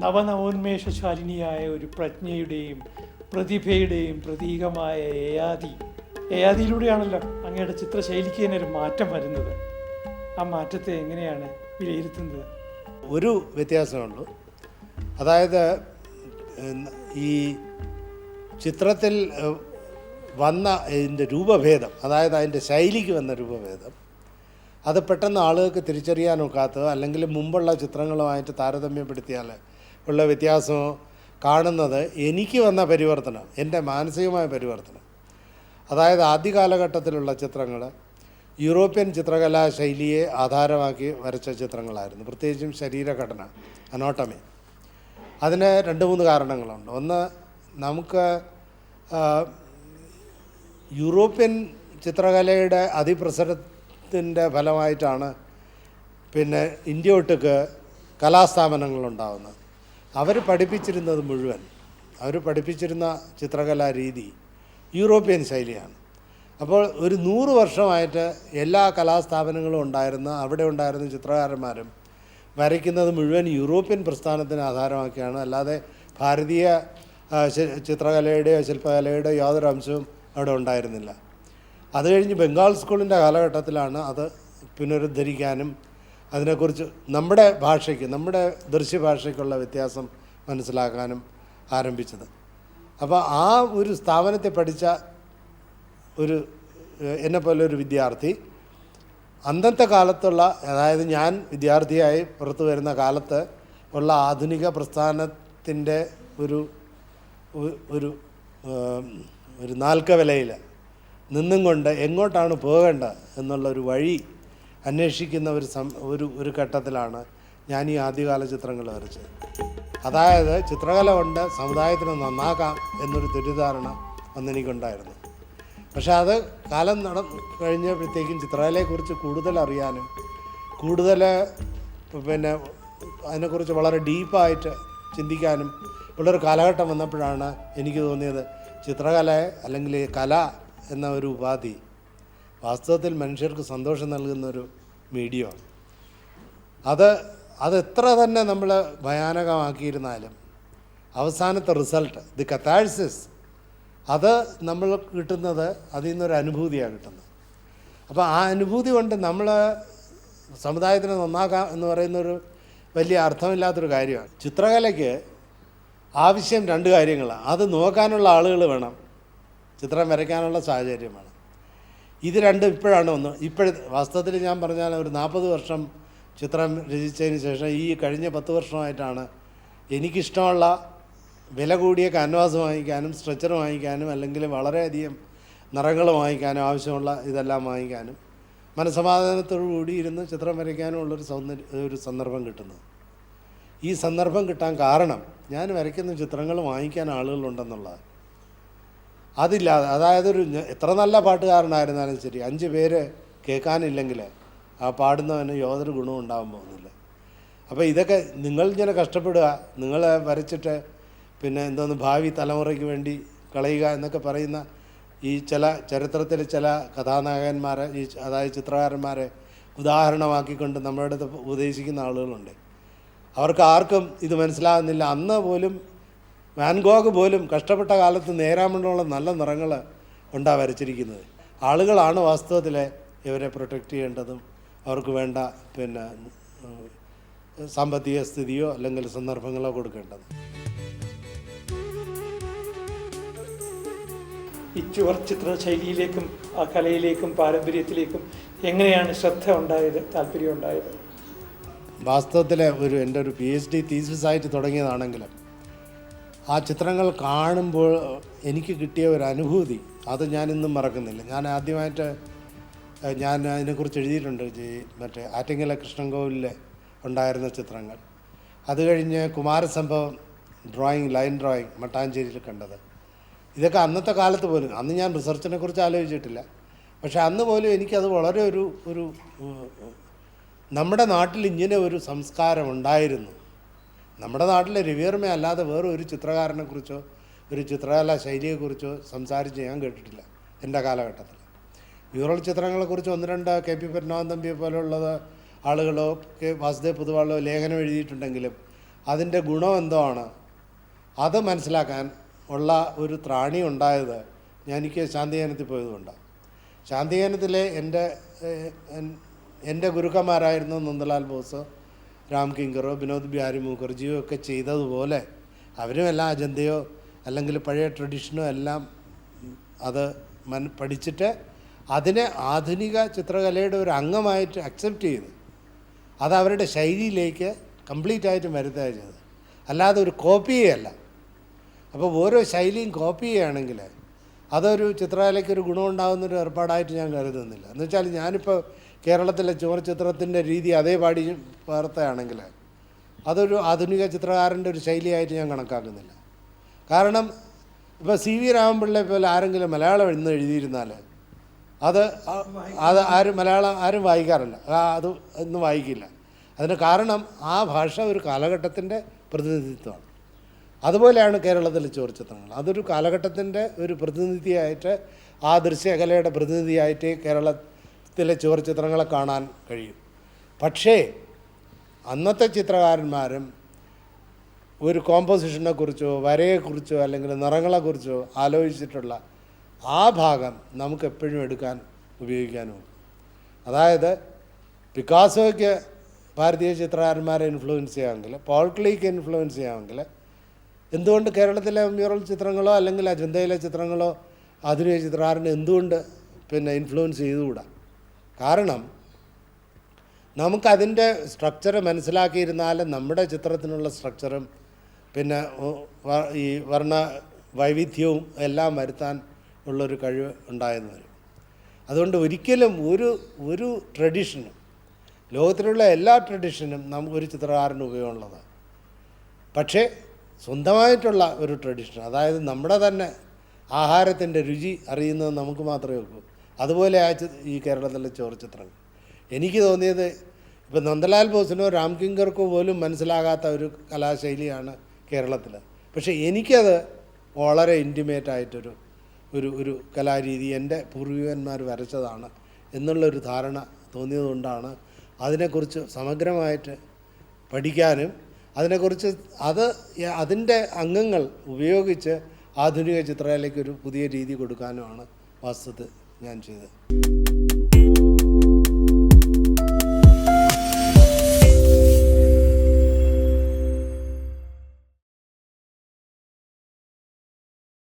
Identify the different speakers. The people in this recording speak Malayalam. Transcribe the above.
Speaker 1: നവനവോന്മേഷശാലിനിയായ ഒരു പ്രജ്ഞയുടെയും പ്രതിഭയുടെയും പ്രതീകമായ യയാതിയിലൂടെയാണല്ലോ അങ്ങയുടെ ചിത്രശൈലിക്ക് തന്നെ ഒരു മാറ്റം വരുന്നത്. ആ മാറ്റത്തെ എങ്ങനെയാണ് വിലയിരുത്തുന്നത്?
Speaker 2: ഒരു വ്യത്യാസമുള്ളൂ. അതായത് ഈ ചിത്രത്തിൽ വന്ന ഇതിൻ്റെ രൂപഭേദം, അതായത് അതിൻ്റെ ശൈലിക്ക് വന്ന രൂപഭേദം, അത് പെട്ടെന്ന് ആളുകൾക്ക് തിരിച്ചറിയാനൊക്കാത്തത്, അല്ലെങ്കിൽ മുമ്പുള്ള ചിത്രങ്ങളുമായിട്ട് താരതമ്യപ്പെടുത്തിയാൽ ഉള്ള വ്യത്യാസമോ കാണുന്നത് എനിക്ക് വന്ന പരിവർത്തനം, എൻ്റെ മാനസികമായ പരിവർത്തനം. അതായത് ആദ്യ കാലഘട്ടത്തിലുള്ള ചിത്രങ്ങൾ യൂറോപ്യൻ ചിത്രകലാ ശൈലിയെ ആധാരമാക്കി വരച്ച ചിത്രങ്ങളായിരുന്നു, പ്രത്യേകിച്ചും ശരീരഘടന, അനോട്ടമി. അതിന് 2-3 കാരണങ്ങളുണ്ട്. ഒന്ന്, നമുക്ക് യൂറോപ്യൻ ചിത്രകലയുടെ അതിപ്രസരത്തിൻ്റെ ഫലമായിട്ടാണ് പിന്നെ ഇന്ത്യ ഒട്ടുക്ക് കലാസ്ഥാപനങ്ങളുണ്ടാകുന്നത്. അവർ പഠിപ്പിച്ചിരുന്ന ചിത്രകലാ രീതി യൂറോപ്യൻ ശൈലിയാണ്. അപ്പോൾ ഒരു 100 വർഷമായിട്ട് എല്ലാ കലാസ്ഥാപനങ്ങളും അവിടെ ഉണ്ടായിരുന്ന ചിത്രകാരന്മാരും വരയ്ക്കുന്നത് മുഴുവൻ യൂറോപ്യൻ പ്രസ്ഥാനത്തിന് ആധാരമാക്കിയാണ്. അല്ലാതെ ഭാരതീയ ചിത്രകലയുടെയോ ശില്പകലയുടെയോ യാതൊരു അംശവും അവിടെ ഉണ്ടായിരുന്നില്ല. അത് കഴിഞ്ഞ് ബംഗാൾ സ്കൂളിൻ്റെ കാലഘട്ടത്തിലാണ് അത് പുനരുദ്ധരിക്കാനും അതിനെക്കുറിച്ച് നമ്മുടെ ഭാഷയ്ക്ക്, നമ്മുടെ ദൃശ്യഭാഷയ്ക്കുള്ള വ്യത്യാസം മനസ്സിലാക്കാനും ആരംഭിച്ചത്. അപ്പോൾ ആ ഒരു സ്ഥാപനത്തെ പഠിച്ച എന്നെപ്പോലെ ഒരു വിദ്യാർത്ഥി അന്നത്തെ കാലത്തുള്ള, അതായത് ഞാൻ വിദ്യാർത്ഥിയായി പുറത്തു വരുന്ന കാലത്ത് ഉള്ള ആധുനിക പ്രസ്ഥാനത്തിൻ്റെ ഒരു നാൽക്കവലയിൽ നിന്നും കൊണ്ട് എങ്ങോട്ടാണ് പോകേണ്ടത് എന്നുള്ളൊരു വഴി അന്വേഷിക്കുന്ന ഒരു ഘട്ടത്തിലാണ് ഞാൻ ഈ ആദ്യകാല ചിത്രങ്ങൾ വരച്ചത്. അതായത് ചിത്രകല കൊണ്ട് സമുദായത്തിന് നന്നാക്കാം എന്നൊരു തെറ്റിദ്ധാരണ അന്നെനിക്കുണ്ടായിരുന്നു. പക്ഷെ അത് കാലം കഴിഞ്ഞപ്പോഴത്തേക്കും ചിത്രകലയെക്കുറിച്ച് കൂടുതൽ അറിയാനും കൂടുതൽ പിന്നെ അതിനെക്കുറിച്ച് വളരെ ഡീപ്പായിട്ട് ചിന്തിക്കാനും ഉള്ളൊരു കാലഘട്ടം വന്നപ്പോഴാണ് എനിക്ക് തോന്നിയത് ചിത്രകല അല്ലെങ്കിൽ കല എന്ന ഒരു ഉപാധി വാസ്തവത്തിൽ മനുഷ്യർക്ക് സന്തോഷം നൽകുന്നൊരു മീഡിയമാണ്. അതെത്ര തന്നെ നമ്മൾ ഭയാനകമാക്കിയിരുന്നാലും അവസാനത്തെ റിസൾട്ട്, ദി കത്താഴ്സിസ്, അത് നമ്മൾ കിട്ടുന്നത് അതിൽ നിന്നൊരു അനുഭൂതിയാണ് കിട്ടുന്നത്. അപ്പോൾ ആ അനുഭൂതി കൊണ്ട് നമ്മൾ സമുദായത്തിനെ നന്നാക്കാം എന്ന് പറയുന്നൊരു വലിയ അർത്ഥമില്ലാത്തൊരു കാര്യമാണ്. ചിത്രകലയ്ക്ക് ആവശ്യം 2 കാര്യങ്ങളാണ്. അത് നോക്കാനുള്ള ആളുകൾ വേണം, ചിത്രം വരയ്ക്കാനുള്ള സാഹചര്യം വേണം. ഇത് രണ്ടും ഇപ്പോഴാണ് വാസ്തവത്തിൽ ഞാൻ പറഞ്ഞാൽ ഒരു 40 വർഷം ചിത്രം രചിച്ചതിന് ശേഷം ഈ കഴിഞ്ഞ 10 വർഷമായിട്ടാണ് എനിക്കിഷ്ടമുള്ള വില കൂടിയ ക്യാൻവാസ് വാങ്ങിക്കാനും സ്ട്രെച്ചർ വാങ്ങിക്കാനും അല്ലെങ്കിൽ വളരെയധികം നിറങ്ങൾ വാങ്ങിക്കാനും ആവശ്യമുള്ള ഇതെല്ലാം വാങ്ങിക്കാനും മനസ്സമാധാനത്തോടു കൂടി ഇരുന്ന് ചിത്രം വരയ്ക്കാനും ഒരു സന്ദർഭം കിട്ടുന്നത്. ഈ സന്ദർഭം കിട്ടാൻ കാരണം ഞാൻ വരയ്ക്കുന്ന ചിത്രങ്ങൾ വാങ്ങിക്കാൻ ആളുകളുണ്ടെന്നുള്ളത്. അതില്ലാതെ, അതായത് എത്ര നല്ല പാട്ടുകാരനായിരുന്നാലും ശരി, 5 പേര് കേൾക്കാനില്ലെങ്കിൽ ആ പാടുന്നവന് യാതൊരു ഗുണവും ഉണ്ടാകാൻ പോകുന്നില്ല. അപ്പോൾ ഇതൊക്കെ നിങ്ങൾ ഇങ്ങനെ കഷ്ടപ്പെടുക, നിങ്ങൾ വരച്ചിട്ട് പിന്നെ ഭാവി തലമുറയ്ക്ക് വേണ്ടി കളയുക എന്നൊക്കെ പറയുന്ന ഈ ചരിത്രത്തിൽ ചില കഥാനായകന്മാരെ, അതായത് ചിത്രകാരന്മാരെ ഉദാഹരണമാക്കിക്കൊണ്ട് നമ്മുടെ അടുത്ത് ഉപദേശിക്കുന്ന ആളുകളുണ്ട്. അവർക്ക് ആർക്കും ഇത് മനസ്സിലാകുന്നില്ല. അന്ന് പോലും വാൻഗോഗ് പോലും കഷ്ടപ്പെട്ട കാലത്ത് നേരാമണ്ഡമുള്ള നല്ല നിറങ്ങൾ കൊണ്ടാണ് വരച്ചിരിക്കുന്നത്. ആളുകളാണ് വാസ്തവത്തിൽ ഇവരെ പ്രൊട്ടക്റ്റ് ചെയ്യേണ്ടതും അവർക്ക് വേണ്ട പിന്നെ സാമ്പത്തിക സ്ഥിതിയോ അല്ലെങ്കിൽ സന്ദർഭങ്ങളോ കൊടുക്കേണ്ടത്.
Speaker 1: ഈ ചുവർ ചിത്രശൈലിയിലേക്കും ആ കലയിലേക്കും പാരമ്പര്യത്തിലേക്കും എങ്ങനെയാണ് ശ്രദ്ധ ഉണ്ടായത്, താല്പര്യം ഉണ്ടായത്?
Speaker 2: വാസ്തവത്തിൽ എൻ്റെ ഒരു PhD തീസിസായിട്ട് തുടങ്ങിയതാണെങ്കിലും ആ ചിത്രങ്ങൾ കാണുമ്പോൾ എനിക്ക് കിട്ടിയ ഒരു അനുഭൂതി അത് ഞാനിന്നും മറക്കുന്നില്ല. ഞാൻ ആദ്യമായിട്ട് അതിനെക്കുറിച്ച് എഴുതിയിട്ടുണ്ട്, മറ്റേ ആറ്റിങ്ങൽ കൃഷ്ണൻകോവിലിൽ ഉണ്ടായിരുന്ന ചിത്രങ്ങൾ. അത് കഴിഞ്ഞ് കുമാരസംഭവം ലൈൻ ഡ്രോയിങ് മട്ടാഞ്ചേരിയിൽ കണ്ടത്. ഇതൊക്കെ അന്നത്തെ കാലത്ത് പോലും, അന്ന് ഞാൻ റിസർച്ചിനെ കുറിച്ച് ആലോചിച്ചിട്ടില്ല, പക്ഷേ അന്ന് പോലും എനിക്കത് വളരെ ഒരു നമ്മുടെ നാട്ടിൽ ഇങ്ങനെ ഒരു സംസ്കാരം ഉണ്ടായിരുന്നു. നമ്മുടെ നാട്ടിലെ രവിവർമ്മ അല്ലാതെ വേറെ ഒരു ചിത്രകാരനെക്കുറിച്ചോ ഒരു ചിത്രകലാ ശൈലിയെക്കുറിച്ചോ സംസാരിച്ച് ഞാൻ കേട്ടിട്ടില്ല എൻ്റെ കാലഘട്ടത്തിൽ. മ്യൂറൽ ചിത്രങ്ങളെക്കുറിച്ച് 1-2 KP പത്മനാഭൻ തമ്പിയെ പോലെയുള്ള ആളുകളോ വാസുദേവ് പൊതുവാളോ ലേഖനം എഴുതിയിട്ടുണ്ടെങ്കിലും അതിൻ്റെ ഗുണം എന്താണ്, അത് മനസ്സിലാക്കാൻ ഉള്ള ഒരു ത്രാണി ഉണ്ടായത് എനിക്ക് ശാന്തിയാനത്തിൽ പോയതുകൊണ്ടാണ്. ശാന്തിയാനത്തിലെ എൻ്റെ ഗുരുക്കന്മാരായിരുന്ന നന്ദലാൽ ബോസ്, രാം കിങ്കറോ, വിനോദ് ബിഹാരി മുഖർജിയോ ഒക്കെ ചെയ്തതുപോലെ അവരും എല്ലാം അജന്തയോ അല്ലെങ്കിൽ പഴയ ട്രഡീഷനോ എല്ലാം അത് പഠിച്ചിട്ട് അതിനെ ആധുനിക ചിത്രകലയുടെ ഒരു അംഗമായിട്ട് അക്സെപ്റ്റ് ചെയ്ത് അത് അവരുടെ ശൈലിയിലേക്ക് കംപ്ലീറ്റ് ആയിട്ട് വരുത്തുകയാണ് ചെയ്തത്, അല്ലാതെ ഒരു കോപ്പിയല്ല. അപ്പോൾ ഓരോ ശൈലിയും കോപ്പി ചെയ്യുകയാണെങ്കിൽ അതൊരു ചിത്രകലയ്ക്ക് ഒരു ഗുണമുണ്ടാകുന്നൊരു ഏർപ്പാടായിട്ട് ഞാൻ കരുതുന്നില്ല. എന്ന് വെച്ചാൽ ഞാനിപ്പോൾ കേരളത്തിലെ ചുവർച്ചിത്രത്തിൻ്റെ രീതി അതേപാടി പകർത്തുകയാണെങ്കിൽ അതൊരു ആധുനിക ചിത്രകാരൻ്റെ ഒരു ശൈലിയായിട്ട് ഞാൻ കണക്കാക്കുന്നില്ല. കാരണം ഇപ്പോൾ CV രാമൻപിള്ളയെ പോലെ ആരെങ്കിലും മലയാളം ഇന്ന് എഴുതിയിരുന്നാൽ അത് മലയാളം ആരും വായിക്കാറില്ല, അത് ഇന്ന് വായിക്കില്ല. അതിന് കാരണം ആ ഭാഷ ഒരു കാലഘട്ടത്തിൻ്റെ പ്രതിനിധിത്വമാണ്. അതുപോലെയാണ് കേരളത്തിലെ ചുവർച്ചിത്രങ്ങൾ. അതൊരു കാലഘട്ടത്തിൻ്റെ ഒരു പ്രതിനിധിയായിട്ട്, ആ ദൃശ്യകലയുടെ പ്രതിനിധിയായിട്ട് കേരളത്തിലെ ചുവർച്ചിത്രങ്ങളെ കാണാൻ കഴിയും. പക്ഷേ അന്നത്തെ ചിത്രകാരന്മാരും ഒരു കോമ്പോസിഷനെക്കുറിച്ചോ വരയെക്കുറിച്ചോ അല്ലെങ്കിൽ നിറങ്ങളെക്കുറിച്ചോ ആലോചിച്ചിട്ടുള്ള ആ ഭാഗം നമുക്ക് എപ്പോഴും എടുക്കാൻ ഉപയോഗിക്കാനും. അതായത് പിക്കാസോയ്ക്ക് ഭാരതീയ ചിത്രകാരന്മാരെ ഇൻഫ്ലുവൻസ് ചെയ്യാമെങ്കിൽ, പോൾ ക്ലീക്ക് ഇൻഫ്ലുവൻസ് ചെയ്യാമെങ്കിൽ, എന്തുകൊണ്ട് കേരളത്തിലെ മ്യൂറൽ ചിത്രങ്ങളോ അല്ലെങ്കിൽ അജന്തയിലെ ചിത്രങ്ങളോ ആധുനിക ചിത്രകാരനെ എന്തുകൊണ്ട് ഇൻഫ്ലുവൻസ് ചെയ്തുകൂടാ? കാരണം നമുക്കതിൻ്റെ സ്ട്രക്ചർ മനസ്സിലാക്കിയിരുന്നാൽ നമ്മുടെ ചിത്രത്തിനുള്ള സ്ട്രക്ചറും ഈ വർണ്ണ വൈവിധ്യവും എല്ലാം വരുത്താൻ ഉള്ളൊരു കഴിവ് ഉണ്ടായെന്ന് വരും. അതുകൊണ്ട് ഒരിക്കലും ഒരു ട്രഡീഷനും, ലോകത്തിലുള്ള എല്ലാ ട്രഡീഷനും ഒരു ചിത്രകാരന് ഉപയോഗമുള്ളതാണ്. പക്ഷേ സ്വന്തമായിട്ടുള്ള ഒരു ട്രഡീഷൻ, അതായത് നമ്മുടെ തന്നെ ആഹാരത്തിൻ്റെ രുചി അറിയുന്നത് നമുക്ക് മാത്രമേ ഉള്ളൂ. അതുപോലെ ഈ കേരളത്തിലെ ചുവർച്ചിത്രങ്ങൾ എനിക്ക് തോന്നിയത് ഇപ്പം നന്ദലാൽ ബോസിനോ രാം കിങ്കർക്കോ പോലും മനസ്സിലാകാത്ത ഒരു കലാശൈലിയാണ് കേരളത്തിൽ. പക്ഷേ എനിക്കത് വളരെ ഇൻറ്റിമേറ്റായിട്ടൊരു ഒരു കലാരീതി എൻ്റെ പൂർവികന്മാർ വരച്ചതാണ് എന്നുള്ളൊരു ധാരണ തോന്നിയതുകൊണ്ടാണ് അതിനെക്കുറിച്ച് സമഗ്രമായിട്ട് പഠിക്കാനും അതിനെക്കുറിച്ച് അതിൻ്റെ അംഗങ്ങൾ ഉപയോഗിച്ച് ആധുനിക ചിത്രകലയ്ക്കൊരു പുതിയ രീതി കൊടുക്കാനുമാണ് വാസ്തവത്തിൽ ഞാൻ ചെയ്തത്.